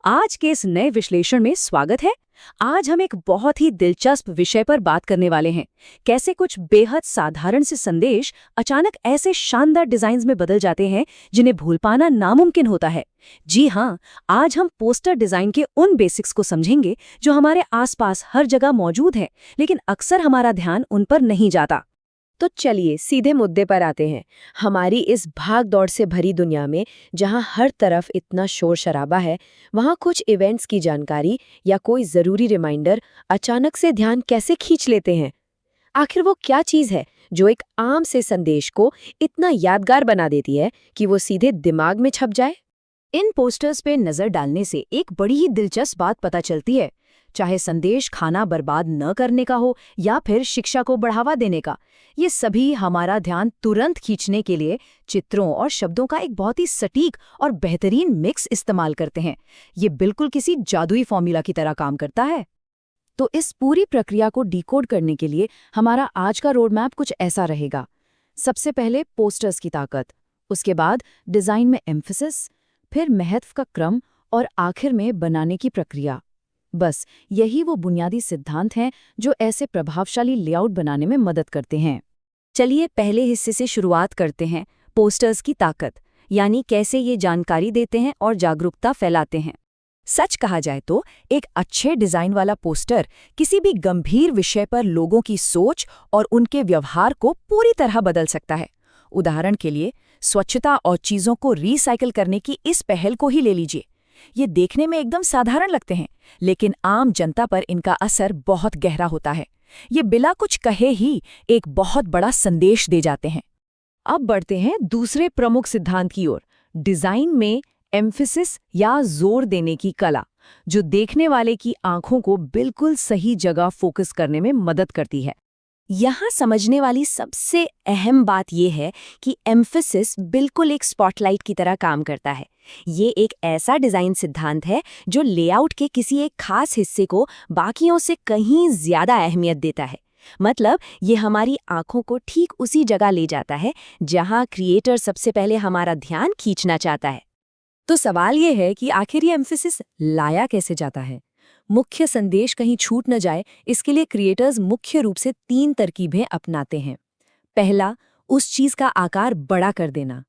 आज के इस नए विश्लेषण में स्वागत है। आज हम एक बहुत ही दिलचस्प विषय पर बात करने वाले हैं। कैसे कुछ बेहद साधारण से संदेश अचानक ऐसे शानदार डिजाइन्स में बदल जाते हैं जिन्हें भूल पाना नामुमकिन होता है। जी हाँ, आज हम पोस्टर डिजाइन के उन बेसिक्स को समझेंगे जो हमारे आसपास हर जगह मौजूद हैं, लेकिन अक्सर हमारा ध्यान उन पर नहीं जाता। तो चलिए सीधे मुद्दे पर आते हैं। हमारी इस भाग दौड़ से भरी दुनिया में जहां हर तरफ इतना शोर शराबा है, वहां कुछ इवेंट्स की जानकारी या कोई ज़रूरी रिमाइंडर अचानक से ध्यान कैसे खींच लेते हैं। आखिर वो क्या चीज़ है जो एक आम से संदेश को इतना यादगार बना देती है कि वो सीधे दिमाग में छप जाए। इन पोस्टर्स पे नजर डालने से एक बड़ी ही दिलचस्प बात पता चलती है। चाहे संदेश खाना बर्बाद न करने का हो या फिर शिक्षा को बढ़ावा देने का, ये सभी हमारा ध्यान तुरंत खींचने के लिए चित्रों और शब्दों का एक बहुत ही सटीक और बेहतरीन मिक्स इस्तेमाल करते हैं। ये बिल्कुल किसी जादुई फॉर्मूला की तरह काम करता है। तो इस पूरी प्रक्रिया को डिकोड करने के लिए हमारा आज का रोड मैप कुछ ऐसा रहेगा। सबसे पहले पोस्टर्स की ताकत, उसके बाद डिज़ाइन में एम्फेसिस, फिर महत्व का क्रम और आखिर में बनाने की प्रक्रिया। बस यही वो बुनियादी सिद्धांत हैं जो ऐसे प्रभावशाली लेआउट बनाने में मदद करते हैं। चलिए पहले हिस्से से शुरुआत करते हैं, पोस्टर्स की ताकत, यानी कैसे ये जानकारी देते हैं और जागरूकता फैलाते हैं। सच कहा जाए तो एक अच्छे डिज़ाइन वाला पोस्टर किसी भी गंभीर विषय पर लोगों की सोच और उनके व्यवहार को पूरी तरह बदल सकता है। उदाहरण के लिए स्वच्छता और चीज़ों को रीसाइकिल करने की इस पहल को ही ले लीजिए। ये देखने में एकदम साधारण लगते हैं, लेकिन आम जनता पर इनका असर बहुत गहरा होता है। ये बिना कुछ कहे ही एक बहुत बड़ा संदेश दे जाते हैं। अब बढ़ते हैं दूसरे प्रमुख सिद्धांत की ओर, डिज़ाइन में एम्फेसिस या जोर देने की कला, जो देखने वाले की आंखों को बिल्कुल सही जगह फोकस करने में मदद करती है। यहाँ समझने वाली सबसे अहम बात यह है कि एम्फेसिस बिल्कुल एक स्पॉटलाइट की तरह काम करता है। ये एक ऐसा डिज़ाइन सिद्धांत है जो लेआउट के किसी एक खास हिस्से को बाकियों से कहीं ज़्यादा अहमियत देता है। मतलब ये हमारी आंखों को ठीक उसी जगह ले जाता है जहाँ क्रिएटर सबसे पहले हमारा ध्यान खींचना चाहता है। तो सवाल ये है कि आखिर ये एम्फेसिस लाया कैसे जाता है। मुख्य संदेश कहीं छूट न जाए, इसके लिए क्रिएटर्स मुख्य रूप से 3 तरकीबें अपनाते हैं। पहला, उस चीज़ का आकार बड़ा कर देना।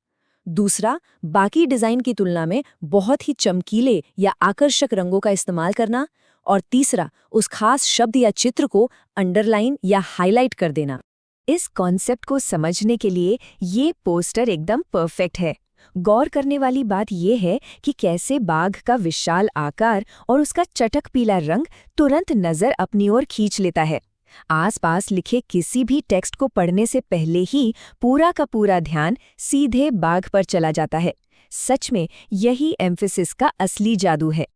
दूसरा, बाकी डिज़ाइन की तुलना में बहुत ही चमकीले या आकर्षक रंगों का इस्तेमाल करना। और तीसरा, उस खास शब्द या चित्र को अंडरलाइन या हाईलाइट कर देना। इस कॉन्सेप्ट को समझने के लिए ये पोस्टर एकदम परफेक्ट है। गौर करने वाली बात यह है कि कैसे बाघ का विशाल आकार और उसका चटक पीला रंग तुरंत नज़र अपनी ओर खींच लेता है। आसपास लिखे किसी भी टेक्स्ट को पढ़ने से पहले ही पूरा का पूरा ध्यान सीधे बाघ पर चला जाता है। सच में यही एम्फेसिस का असली जादू है।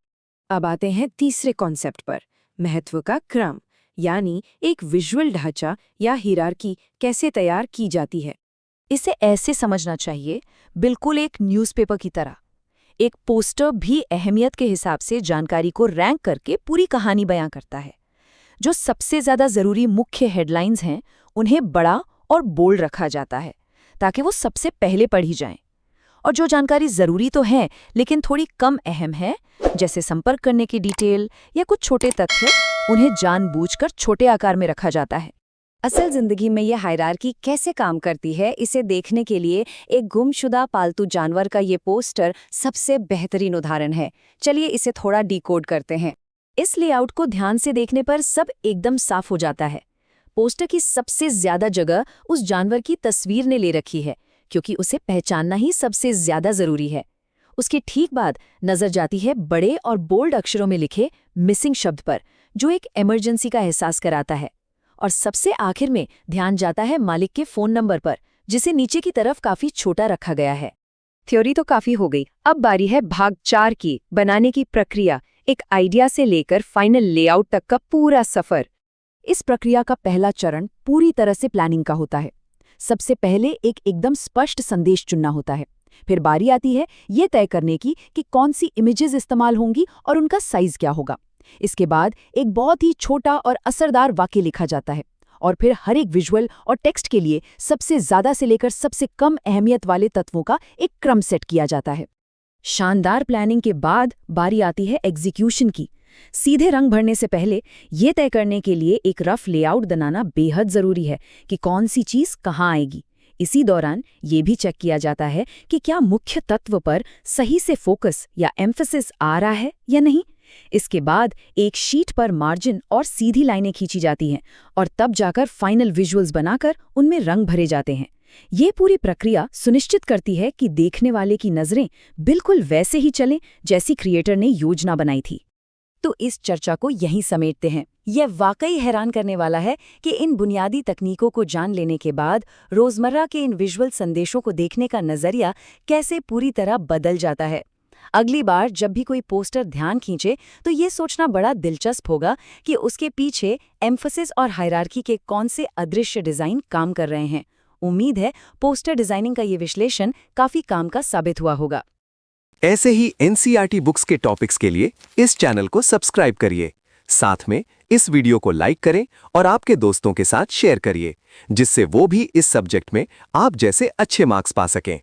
अब आते हैं तीसरे कॉन्सेप्ट पर, महत्व का क्रम, यानी एक विजुअल ढांचा या हिरार्की कैसे तैयार की जाती है। इसे ऐसे समझना चाहिए, बिल्कुल एक न्यूज़पेपर की तरह। एक पोस्टर भी अहमियत के हिसाब से जानकारी को रैंक करके पूरी कहानी बयां करता है। जो सबसे ज़्यादा ज़रूरी मुख्य हेडलाइंस हैं, उन्हें बड़ा और बोल्ड रखा जाता है ताकि वो सबसे पहले पढ़ी जाएं। और जो जानकारी ज़रूरी तो है लेकिन थोड़ी कम अहम है, जैसे संपर्क करने की डिटेल या कुछ छोटे तथ्य, उन्हें जानबूझकर छोटे आकार में रखा जाता है। असल जिंदगी में ये हायरार्की कैसे काम करती है, इसे देखने के लिए एक गुमशुदा पालतू जानवर का ये पोस्टर सबसे बेहतरीन उदाहरण है। चलिए इसे थोड़ा डिकोड करते हैं। इस लेआउट को ध्यान से देखने पर सब एकदम साफ हो जाता है। पोस्टर की सबसे ज्यादा जगह उस जानवर की तस्वीर ने ले रखी है, क्योंकि उसे पहचानना ही सबसे ज्यादा जरूरी है। उसके ठीक बाद नजर जाती है बड़े और बोल्ड अक्षरों में लिखे मिसिंग शब्द पर, जो एक इमरजेंसी का एहसास कराता है। और सबसे आखिर में ध्यान जाता है मालिक के फोन नंबर पर, जिसे नीचे की तरफ काफी छोटा रखा गया है। थ्योरी तो काफी हो गई, अब बारी है भाग 4 की, बनाने की प्रक्रिया, एक आइडिया से लेकर फाइनल लेआउट तक का पूरा सफर। इस प्रक्रिया का पहला चरण पूरी तरह से प्लानिंग का होता है। सबसे पहले एक एकदम स्पष्ट संदेश चुनना होता है। फिर बारी आती है ये तय करने की कि कौन सी इमेजेस इस्तेमाल होंगी और उनका साइज क्या होगा। इसके बाद एक बहुत ही छोटा और असरदार वाक्य लिखा जाता है और फिर हर एक विजुअल और टेक्स्ट के लिए सबसे ज्यादा से लेकर सबसे कम अहमियत वाले तत्वों का एक क्रम सेट किया जाता है। शानदार प्लानिंग के बाद बारी आती है एग्जीक्यूशन की। सीधे रंग भरने से पहले ये तय करने के लिए एक रफ लेआउट बनाना बेहद ज़रूरी है कि कौन सी चीज़ कहाँ आएगी। इसी दौरान ये भी चेक किया जाता है कि क्या मुख्य तत्व पर सही से फोकस या एम्फेसिस आ रहा है या नहीं। इसके बाद एक शीट पर मार्जिन और सीधी लाइनें खींची जाती हैं और तब जाकर फाइनल विजुअल्स बनाकर उनमें रंग भरे जाते हैं। ये पूरी प्रक्रिया सुनिश्चित करती है कि देखने वाले की नज़रें बिल्कुल वैसे ही चलें जैसी क्रिएटर ने योजना बनाई थी। तो इस चर्चा को यहीं समेटते हैं। यह वाकई हैरान करने वाला है कि इन बुनियादी तकनीकों को जान लेने के बाद रोज़मर्रा के इन विजुअल संदेशों को देखने का नज़रिया कैसे पूरी तरह बदल जाता है। अगली बार जब भी कोई पोस्टर ध्यान खींचे तो ये सोचना बड़ा दिलचस्प होगा कि उसके पीछे एम्फेसिस और हायरार्की के कौन से अदृश्य डिज़ाइन काम कर रहे हैं। उम्मीद है पोस्टर डिज़ाइनिंग का ये विश्लेषण काफ़ी काम का साबित हुआ होगा। ऐसे ही एनसीईआरटी बुक्स के टॉपिक्स के लिए इस चैनल को सब्सक्राइब करिए। साथ में इस वीडियो को लाइक करें और आपके दोस्तों के साथ शेयर करिए, जिससे वो भी इस सब्जेक्ट में आप जैसे अच्छे मार्क्स पा सकें।